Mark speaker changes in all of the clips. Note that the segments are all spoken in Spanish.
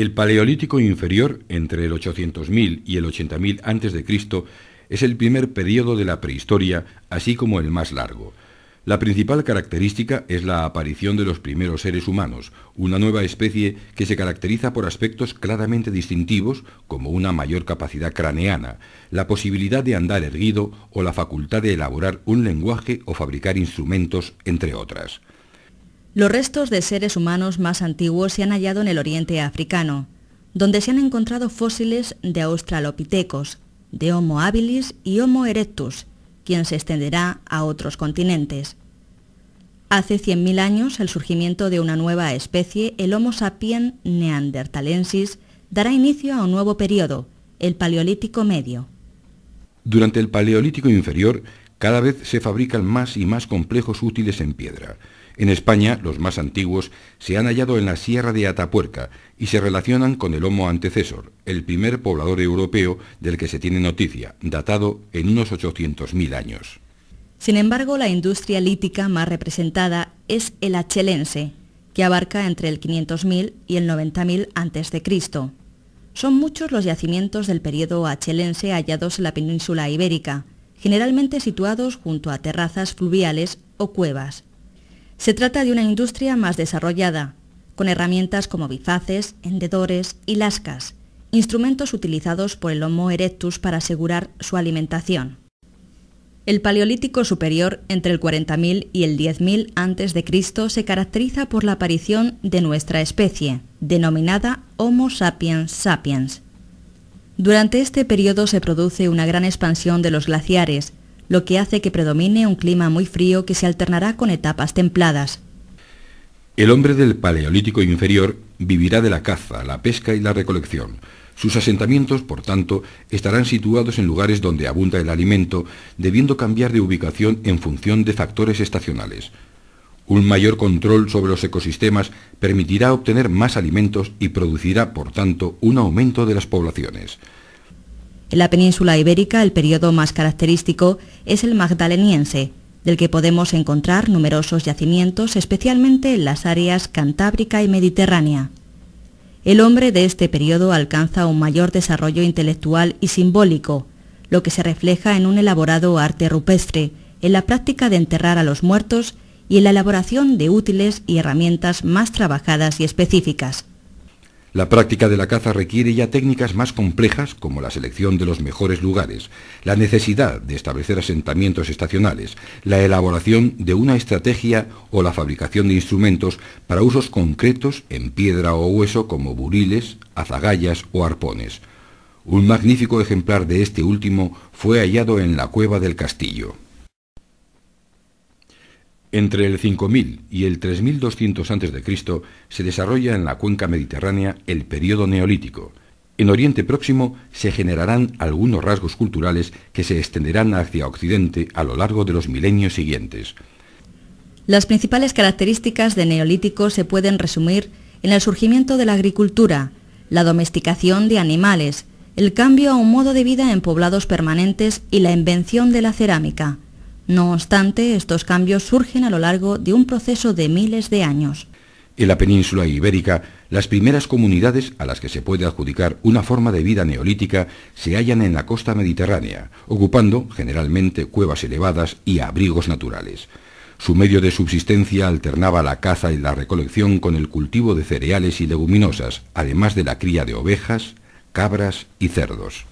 Speaker 1: El Paleolítico inferior, entre el 800.000 y el 80.000 a.C., es el primer período de la prehistoria, así como el más largo. La principal característica es la aparición de los primeros seres humanos, una nueva especie que se caracteriza por aspectos claramente distintivos, como una mayor capacidad craneana, la posibilidad de andar erguido o la facultad de elaborar un lenguaje o fabricar instrumentos, entre otras.
Speaker 2: Los restos de seres humanos más antiguos se han hallado en el oriente africano, donde se han encontrado fósiles de australopithecus, de Homo habilis y Homo erectus, quien se extenderá a otros continentes. Hace 100.000 años, el surgimiento de una nueva especie, el Homo sapiens neanderthalensis, dará inicio a un nuevo periodo, el Paleolítico Medio.
Speaker 1: Durante el Paleolítico inferior, cada vez se fabrican más y más complejos útiles en piedra. En España, los más antiguos se han hallado en la Sierra de Atapuerca y se relacionan con el Homo antecesor, el primer poblador europeo del que se tiene noticia, datado en unos 800.000 años.
Speaker 2: Sin embargo, la industria lítica más representada es el achelense, que abarca entre el 500.000 y el 90.000 a.C. Son muchos los yacimientos del período achelense hallados en la península ibérica, generalmente situados junto a terrazas fluviales o cuevas. Se trata de una industria más desarrollada, con herramientas como bifaces, hendedores y lascas, instrumentos utilizados por el Homo erectus para asegurar su alimentación. El Paleolítico superior, entre el 40.000 y el 10.000 a.C., se caracteriza por la aparición de nuestra especie, denominada Homo sapiens sapiens. Durante este periodo se produce una gran expansión de los glaciares, lo que hace que predomine un clima muy frío que se alternará con etapas templadas.
Speaker 1: El hombre del Paleolítico inferior vivirá de la caza, la pesca y la recolección. Sus asentamientos, por tanto, estarán situados en lugares donde abunda el alimento, debiendo cambiar de ubicación en función de factores estacionales. Un mayor control sobre los ecosistemas permitirá obtener más alimentos y producirá, por tanto, un aumento de las poblaciones.
Speaker 2: En la península ibérica, el periodo más característico es el magdaleniense, del que podemos encontrar numerosos yacimientos, especialmente en las áreas cantábrica y mediterránea. El hombre de este periodo alcanza un mayor desarrollo intelectual y simbólico, lo que se refleja en un elaborado arte rupestre, en la práctica de enterrar a los muertos y en la elaboración de útiles y herramientas más trabajadas y específicas.
Speaker 1: La práctica de la caza requiere ya técnicas más complejas como la selección de los mejores lugares, la necesidad de establecer asentamientos estacionales, la elaboración de una estrategia o la fabricación de instrumentos para usos concretos en piedra o hueso como buriles, azagallas o arpones. Un magnífico ejemplar de este último fue hallado en la cueva del castillo. Entre el 5000 y el 3200 a.C. se desarrolla en la cuenca mediterránea el período neolítico. En Oriente Próximo se generarán algunos rasgos culturales que se extenderán hacia Occidente a lo largo de los milenios siguientes.
Speaker 2: Las principales características de Neolítico se pueden resumir en el surgimiento de la agricultura, la domesticación de animales, el cambio a un modo de vida en poblados permanentes y la invención de la cerámica. No obstante, estos cambios surgen a lo largo de un proceso de miles de años.
Speaker 1: En la península ibérica, las primeras comunidades a las que se puede adjudicar una forma de vida neolítica se hallan en la costa mediterránea, ocupando generalmente cuevas elevadas y abrigos naturales. Su medio de subsistencia alternaba la caza y la recolección con el cultivo de cereales y leguminosas, además de la cría de ovejas, cabras y cerdos.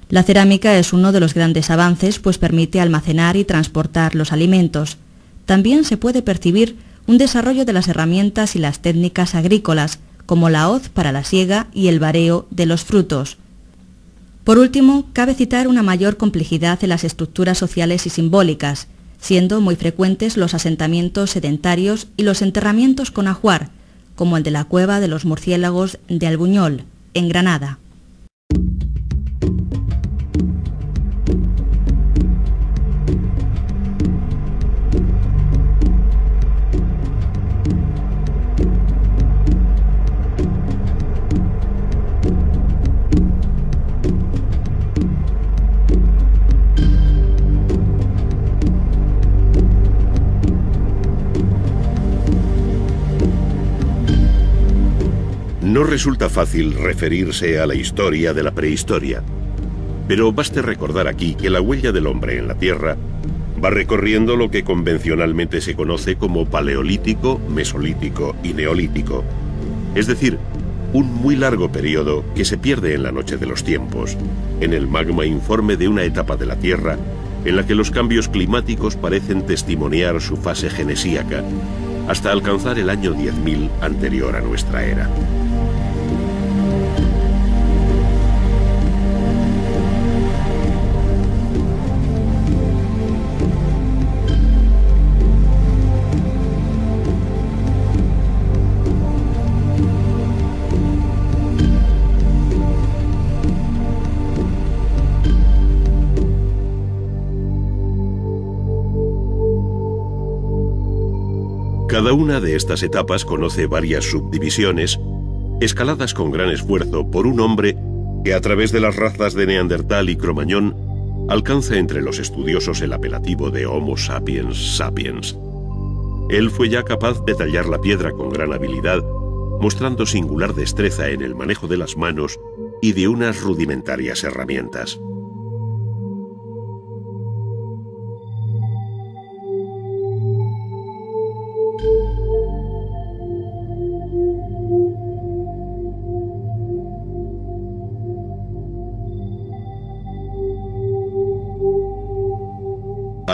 Speaker 2: La cerámica es uno de los grandes avances, pues permite almacenar y transportar los alimentos. También se puede percibir un desarrollo de las herramientas y las técnicas agrícolas, como la hoz para la siega y el vareo de los frutos. Por último, cabe citar una mayor complejidad en las estructuras sociales y simbólicas, siendo muy frecuentes los asentamientos sedentarios y los enterramientos con ajuar, como el de la cueva de los murciélagos de Albuñol, en Granada.
Speaker 3: No resulta fácil referirse a la historia de la prehistoria, pero baste recordar aquí que la huella del hombre en la Tierra va recorriendo lo que convencionalmente se conoce como paleolítico, mesolítico y neolítico, es decir, un muy largo periodo que se pierde en la noche de los tiempos, en el magma informe de una etapa de la Tierra en la que los cambios climáticos parecen testimoniar su fase genesíaca, hasta alcanzar el año 10.000 anterior a nuestra era. Cada una de estas etapas conoce varias subdivisiones, escaladas con gran esfuerzo por un hombre que a través de las razas de Neandertal y Cromañón alcanza entre los estudiosos el apelativo de Homo sapiens sapiens. Él fue ya capaz de tallar la piedra con gran habilidad, mostrando singular destreza en el manejo de las manos y de unas rudimentarias herramientas.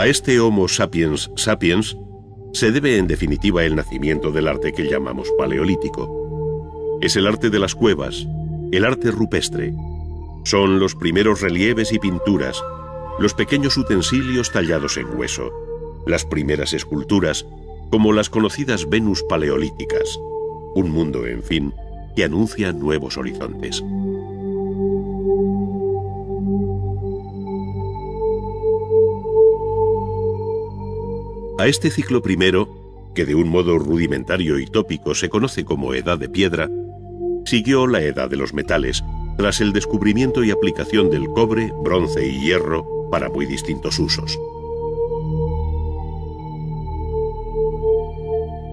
Speaker 3: A este Homo sapiens sapiens se debe en definitiva el nacimiento del arte que llamamos paleolítico. Es el arte de las cuevas, el arte rupestre. Son los primeros relieves y pinturas, los pequeños utensilios tallados en hueso, las primeras esculturas, como las conocidas Venus paleolíticas. Un mundo, en fin, que anuncia nuevos horizontes. A este ciclo primero, que de un modo rudimentario y tópico se conoce como Edad de Piedra, siguió la Edad de los Metales, tras el descubrimiento y aplicación del cobre, bronce y hierro para muy distintos usos.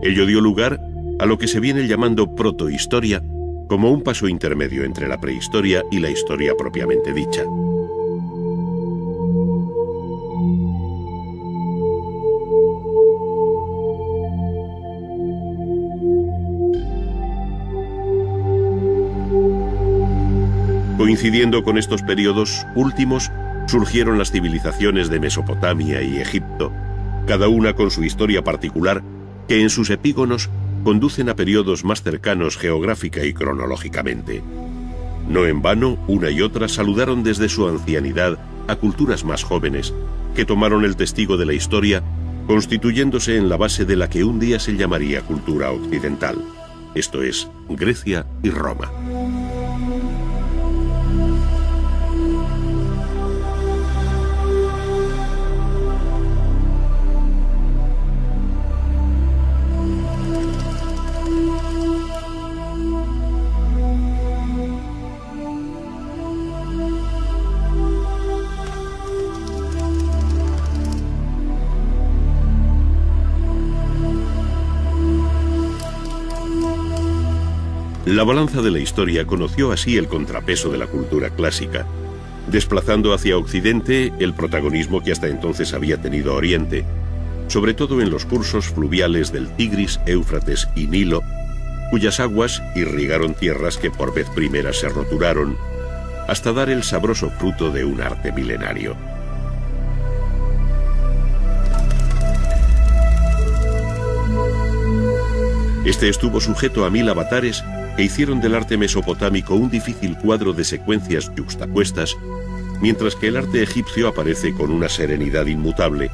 Speaker 3: Ello dio lugar a lo que se viene llamando protohistoria, como un paso intermedio entre la prehistoria y la historia propiamente dicha. Coincidiendo con estos periodos últimos, surgieron las civilizaciones de Mesopotamia y Egipto, cada una con su historia particular, que en sus epígonos conducen a periodos más cercanos geográfica y cronológicamente. No en vano, una y otra saludaron desde su ancianidad a culturas más jóvenes, que tomaron el testigo de la historia, constituyéndose en la base de la que un día se llamaría cultura occidental, esto es, Grecia y Roma. La balanza de la historia conoció así el contrapeso de la cultura clásica, desplazando hacia Occidente el protagonismo que hasta entonces había tenido Oriente, sobre todo en los cursos fluviales del Tigris, Éufrates y Nilo, cuyas aguas irrigaron tierras que por vez primera se roturaron, hasta dar el sabroso fruto de un arte milenario. Este estuvo sujeto a 1000 avatares que hicieron del arte mesopotámico un difícil cuadro de secuencias yuxtapuestas, mientras que el arte egipcio aparece con una serenidad inmutable,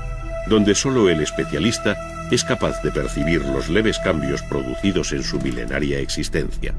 Speaker 3: donde solo el especialista es capaz de percibir los leves cambios producidos en su milenaria existencia.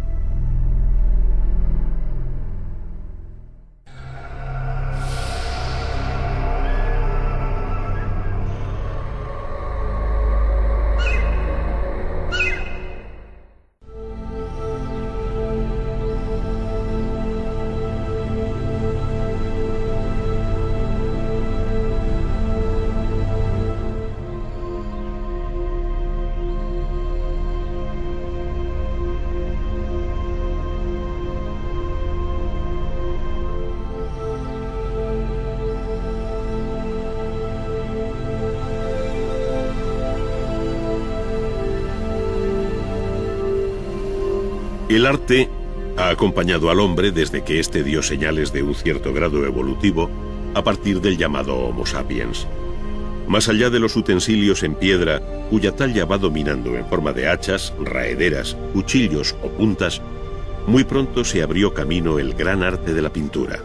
Speaker 3: El arte ha acompañado al hombre desde que éste dio señales de un cierto grado evolutivo a partir del llamado Homo sapiens. Más allá de los utensilios en piedra, cuya talla va dominando en forma de hachas, raederas, cuchillos o puntas, muy pronto se abrió camino el gran arte de la pintura.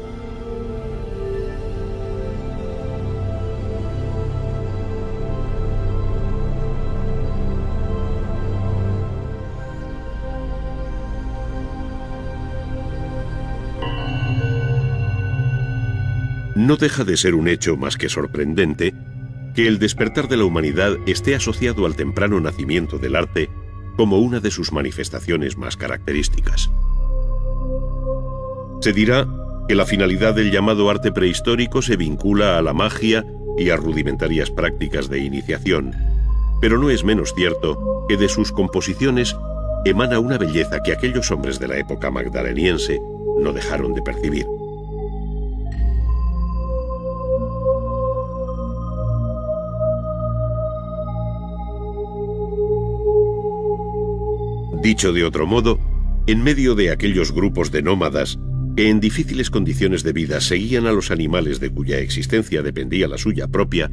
Speaker 3: No deja de ser un hecho más que sorprendente que el despertar de la humanidad esté asociado al temprano nacimiento del arte como una de sus manifestaciones más características. Se dirá que la finalidad del llamado arte prehistórico se vincula a la magia y a rudimentarias prácticas de iniciación, pero no es menos cierto que de sus composiciones emana una belleza que aquellos hombres de la época magdaleniense no dejaron de percibir. Dicho de otro modo, en medio de aquellos grupos de nómadas que en difíciles condiciones de vida seguían a los animales de cuya existencia dependía la suya propia,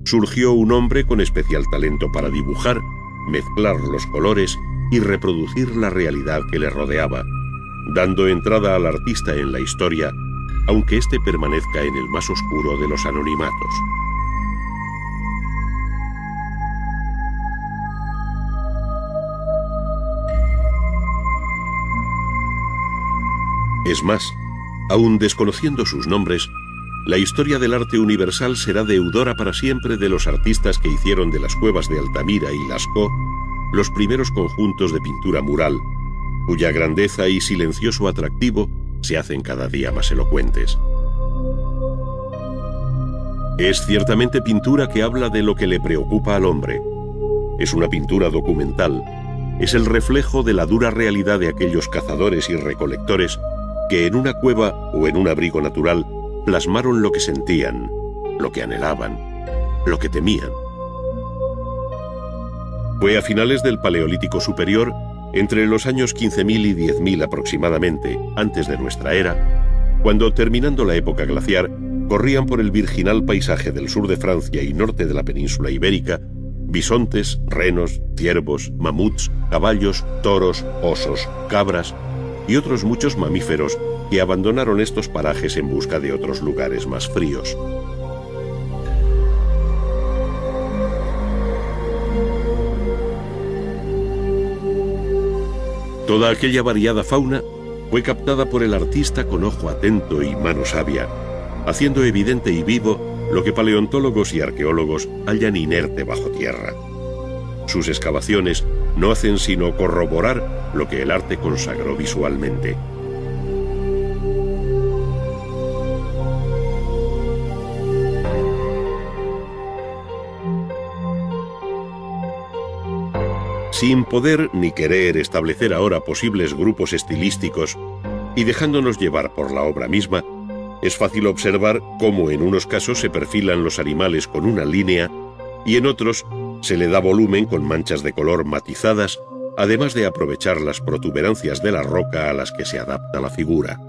Speaker 3: surgió un hombre con especial talento para dibujar, mezclar los colores y reproducir la realidad que le rodeaba, dando entrada al artista en la historia, aunque éste permanezca en el más oscuro de los anonimatos. Es más, aun desconociendo sus nombres, la historia del arte universal será deudora para siempre de los artistas que hicieron de las cuevas de Altamira y Lascaux los primeros conjuntos de pintura mural, cuya grandeza y silencioso atractivo se hacen cada día más elocuentes. Es ciertamente pintura que habla de lo que le preocupa al hombre. Es una pintura documental. Es el reflejo de la dura realidad de aquellos cazadores y recolectores que en una cueva o en un abrigo natural plasmaron lo que sentían, lo que anhelaban, lo que temían. Fue a finales del Paleolítico Superior, entre los años 15.000 y 10.000 aproximadamente, antes de nuestra era, cuando, terminando la época glaciar, corrían por el virginal paisaje del sur de Francia y norte de la península ibérica bisontes, renos, ciervos, mamuts, caballos, toros, osos, cabras y otros muchos mamíferos que abandonaron estos parajes en busca de otros lugares más fríos. Toda aquella variada fauna fue captada por el artista con ojo atento y mano sabia, haciendo evidente y vivo lo que paleontólogos y arqueólogos hallan inerte bajo tierra. Sus excavaciones no hacen sino corroborar lo que el arte consagró visualmente. Sin poder ni querer establecer ahora posibles grupos estilísticos y dejándonos llevar por la obra misma, es fácil observar cómo en unos casos se perfilan los animales con una línea y en otros se le da volumen con manchas de color matizadas, además de aprovechar las protuberancias de la roca a las que se adapta la figura.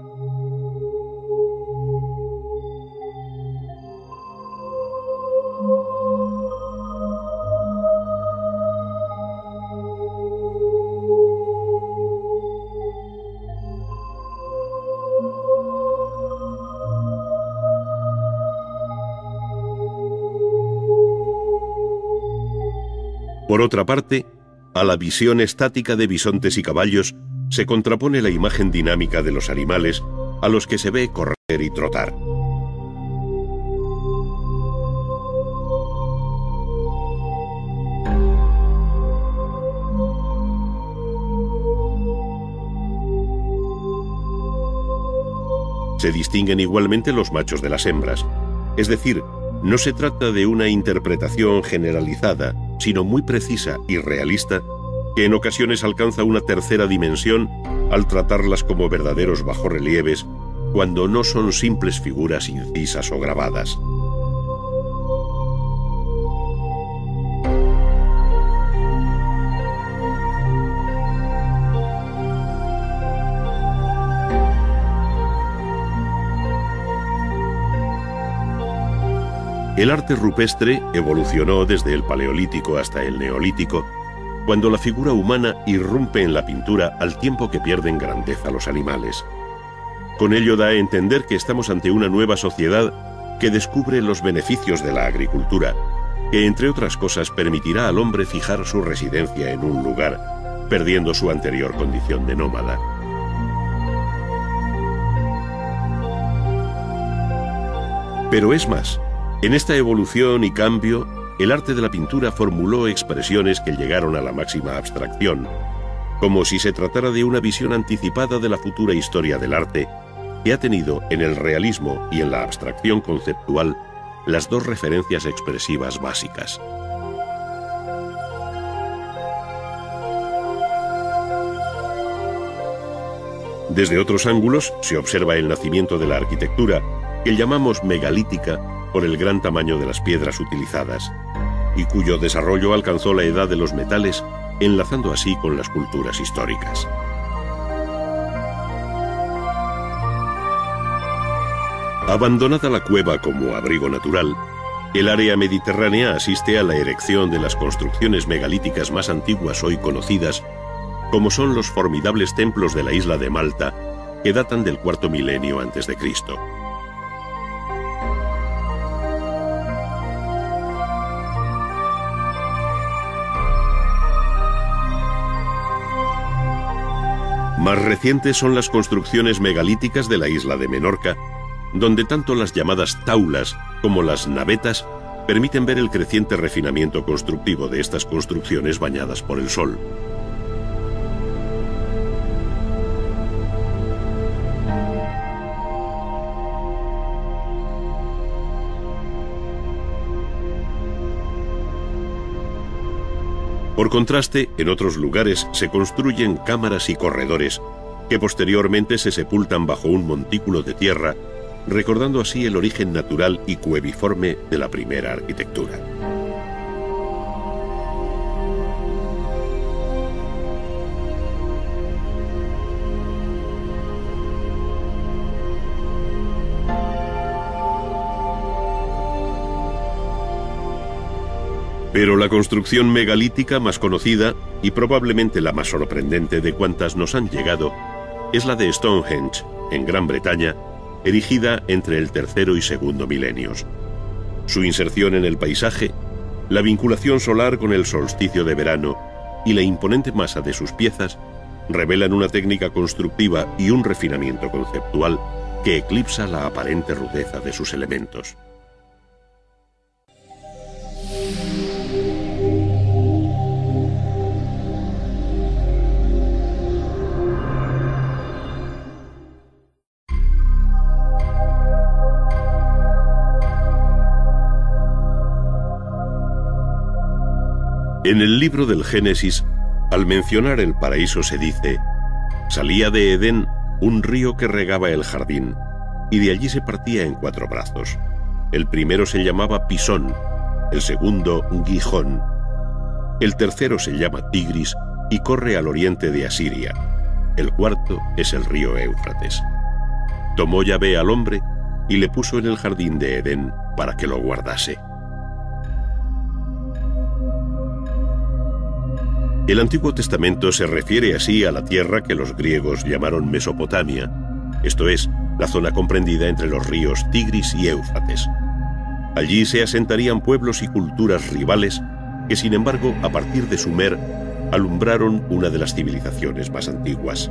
Speaker 3: Por otra parte, a la visión estática de bisontes y caballos se contrapone la imagen dinámica de los animales a los que se ve correr y trotar. Se distinguen igualmente los machos de las hembras, es decir, no se trata de una interpretación generalizada, sino muy precisa y realista, que en ocasiones alcanza una tercera dimensión al tratarlas como verdaderos bajorrelieves, cuando no son simples figuras incisas o grabadas. El arte rupestre evolucionó desde el Paleolítico hasta el Neolítico, cuando la figura humana irrumpe en la pintura al tiempo que pierden grandeza los animales. Con ello da a entender que estamos ante una nueva sociedad que descubre los beneficios de la agricultura, que entre otras cosas permitirá al hombre fijar su residencia en un lugar, perdiendo su anterior condición de nómada. Pero es más, en esta evolución y cambio, el arte de la pintura formuló expresiones que llegaron a la máxima abstracción, como si se tratara de una visión anticipada de la futura historia del arte, que ha tenido en el realismo y en la abstracción conceptual las dos referencias expresivas básicas. Desde otros ángulos se observa el nacimiento de la arquitectura, que llamamos megalítica por el gran tamaño de las piedras utilizadas, y cuyo desarrollo alcanzó la edad de los metales, enlazando así con las culturas históricas. Abandonada la cueva como abrigo natural, el área mediterránea asiste a la erección de las construcciones megalíticas más antiguas hoy conocidas, como son los formidables templos de la isla de Malta, que datan del cuarto milenio antes de Cristo. Más recientes son las construcciones megalíticas de la isla de Menorca, donde tanto las llamadas taulas como las navetas permiten ver el creciente refinamiento constructivo de estas construcciones bañadas por el sol. Por contraste, en otros lugares se construyen cámaras y corredores que posteriormente se sepultan bajo un montículo de tierra, recordando así el origen natural y cueviforme de la primera arquitectura. Pero la construcción megalítica más conocida, y probablemente la más sorprendente de cuantas nos han llegado, es la de Stonehenge, en Gran Bretaña, erigida entre el tercero y segundo milenios. Su inserción en el paisaje, la vinculación solar con el solsticio de verano y la imponente masa de sus piezas revelan una técnica constructiva y un refinamiento conceptual que eclipsa la aparente rudeza de sus elementos. En el libro del Génesis, al mencionar el paraíso se dice: salía de Edén un río que regaba el jardín, y de allí se partía en 4 brazos. El primero se llamaba Pisón, el segundo Gijón, el tercero se llama Tigris y corre al oriente de Asiria, el cuarto es el río Éufrates. Tomó Yahvé al hombre y le puso en el jardín de Edén para que lo guardase. El Antiguo Testamento se refiere así a la tierra que los griegos llamaron Mesopotamia, esto es, la zona comprendida entre los ríos Tigris y Éufrates. Allí se asentarían pueblos y culturas rivales que, sin embargo, a partir de Sumer, alumbraron una de las civilizaciones más antiguas.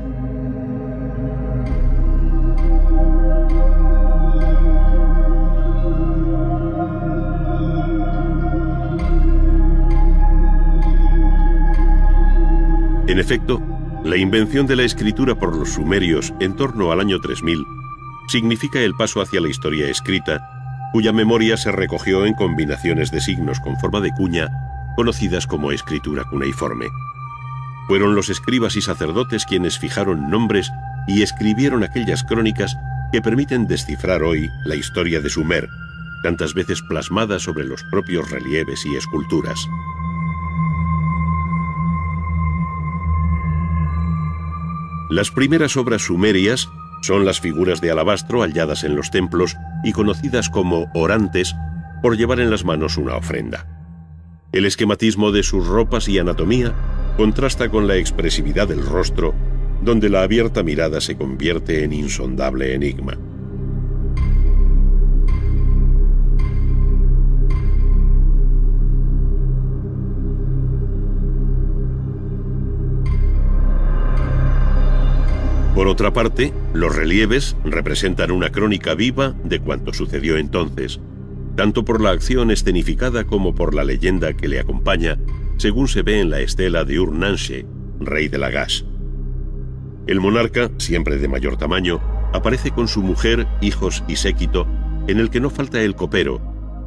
Speaker 3: En efecto, la invención de la escritura por los sumerios en torno al año 3000 significa el paso hacia la historia escrita, cuya memoria se recogió en combinaciones de signos con forma de cuña, conocidas como escritura cuneiforme. Fueron los escribas y sacerdotes quienes fijaron nombres y escribieron aquellas crónicas que permiten descifrar hoy la historia de Sumer, tantas veces plasmada sobre los propios relieves y esculturas. Las primeras obras sumerias son las figuras de alabastro halladas en los templos y conocidas como orantes, por llevar en las manos una ofrenda. El esquematismo de sus ropas y anatomía contrasta con la expresividad del rostro, donde la abierta mirada se convierte en insondable enigma. Por otra parte, los relieves representan una crónica viva de cuanto sucedió entonces, tanto por la acción escenificada como por la leyenda que le acompaña, según se ve en la estela de Ur-Nanshe, rey de Lagash. El monarca, siempre de mayor tamaño, aparece con su mujer, hijos y séquito, en el que no falta el copero,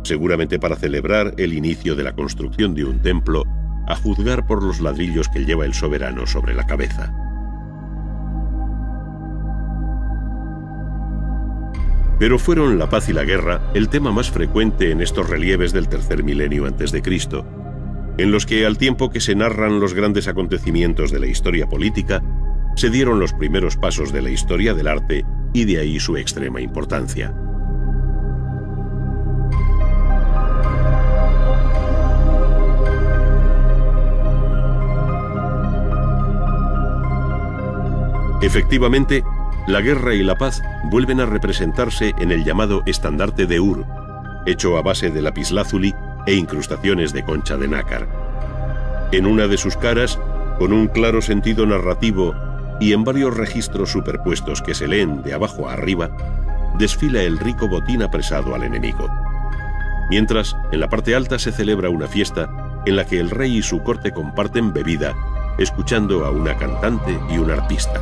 Speaker 3: seguramente para celebrar el inicio de la construcción de un templo, a juzgar por los ladrillos que lleva el soberano sobre la cabeza. Pero fueron la paz y la guerra el tema más frecuente en estos relieves del tercer milenio antes de Cristo, en los que, al tiempo que se narran los grandes acontecimientos de la historia política, se dieron los primeros pasos de la historia del arte y de ahí su extrema importancia. Efectivamente, la guerra y la paz vuelven a representarse en el llamado estandarte de Ur, hecho a base de lapislázuli e incrustaciones de concha de nácar. En una de sus caras, con un claro sentido narrativo y en varios registros superpuestos que se leen de abajo a arriba, desfila el rico botín apresado al enemigo. Mientras, en la parte alta se celebra una fiesta en la que el rey y su corte comparten bebida, escuchando a una cantante y un arpista.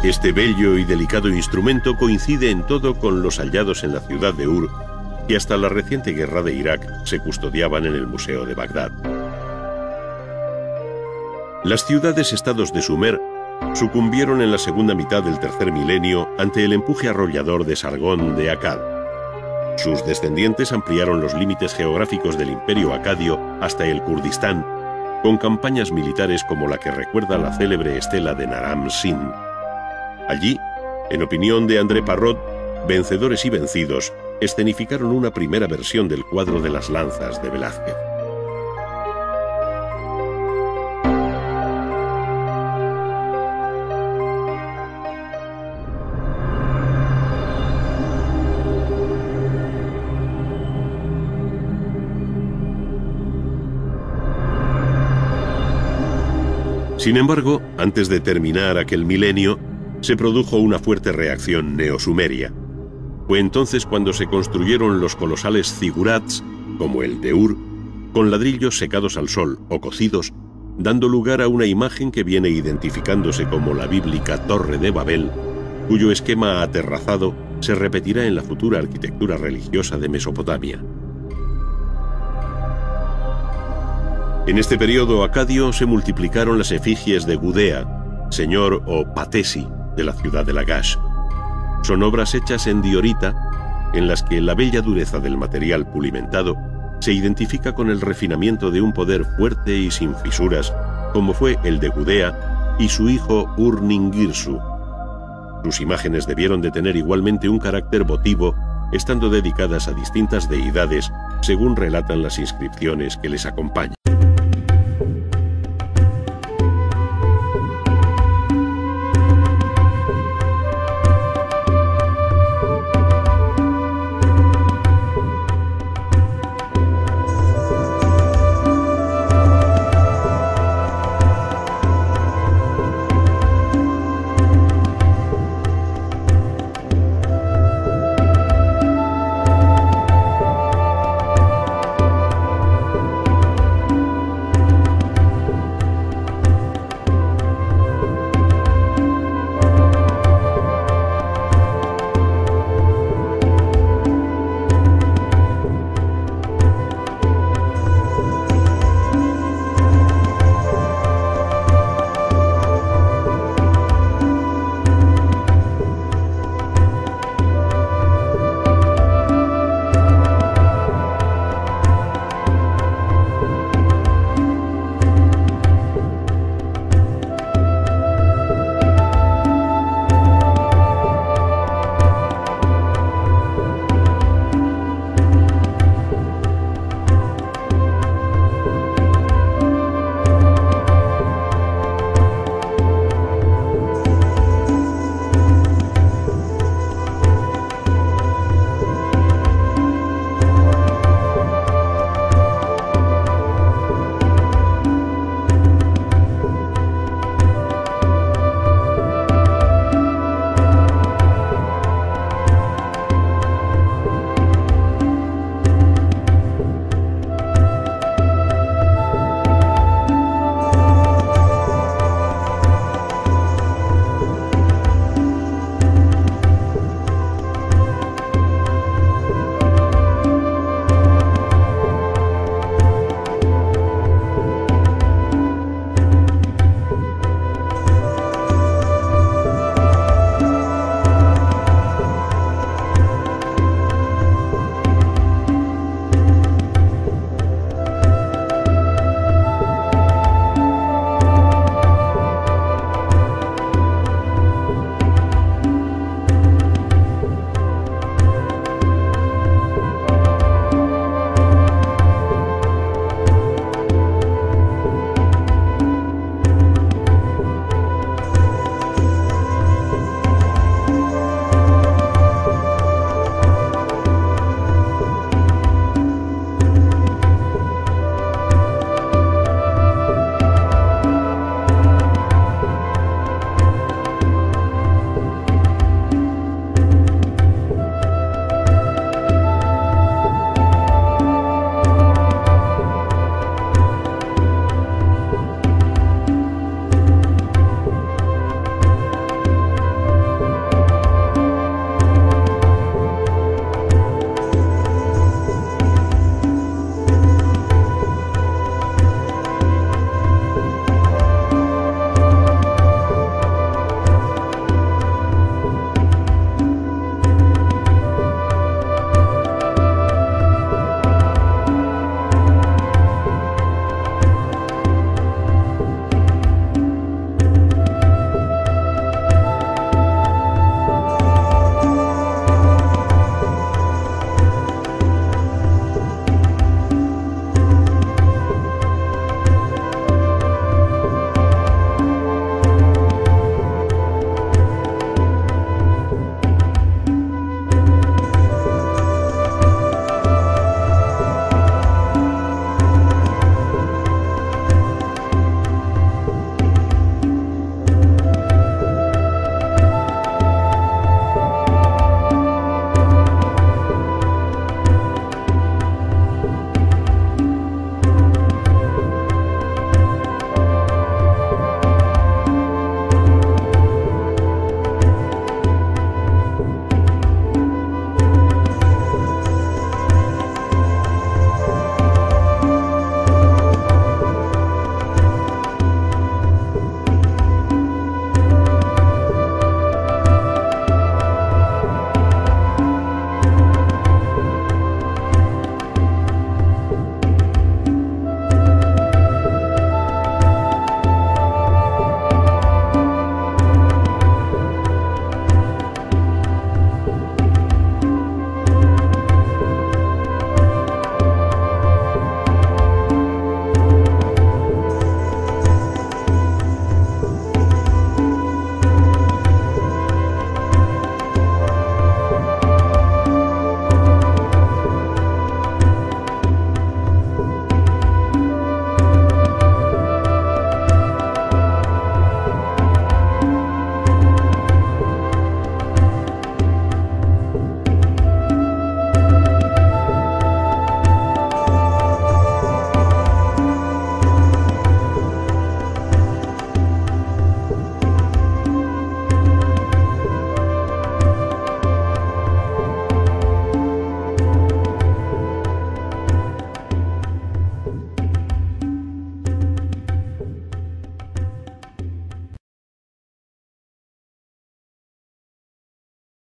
Speaker 3: Este bello y delicado instrumento coincide en todo con los hallados en la ciudad de Ur, que hasta la reciente guerra de Irak se custodiaban en el Museo de Bagdad. Las ciudades-estados de Sumer sucumbieron en la segunda mitad del tercer milenio ante el empuje arrollador de Sargón de Akkad. Sus descendientes ampliaron los límites geográficos del imperio acadio hasta el Kurdistán, con campañas militares como la que recuerda la célebre estela de Naram-Sin. Allí, en opinión de André Parrot, vencedores y vencidos escenificaron una primera versión del cuadro de las lanzas de Velázquez. Sin embargo, antes de terminar aquel milenio, se produjo una fuerte reacción neosumeria. Fue entonces cuando se construyeron los colosales zigurats, como el de Ur, con ladrillos secados al sol o cocidos, dando lugar a una imagen que viene identificándose como la bíblica Torre de Babel, cuyo esquema aterrazado se repetirá en la futura arquitectura religiosa de Mesopotamia. En este periodo acadio se multiplicaron las efigies de Gudea, señor o patesi de la ciudad de Lagash. Son obras hechas en diorita, en las que la bella dureza del material pulimentado se identifica con el refinamiento de un poder fuerte y sin fisuras, como fue el de Gudea y su hijo Ur-Ningirsu. Sus imágenes debieron de tener igualmente un carácter votivo, estando dedicadas a distintas deidades, según relatan las inscripciones que les acompañan.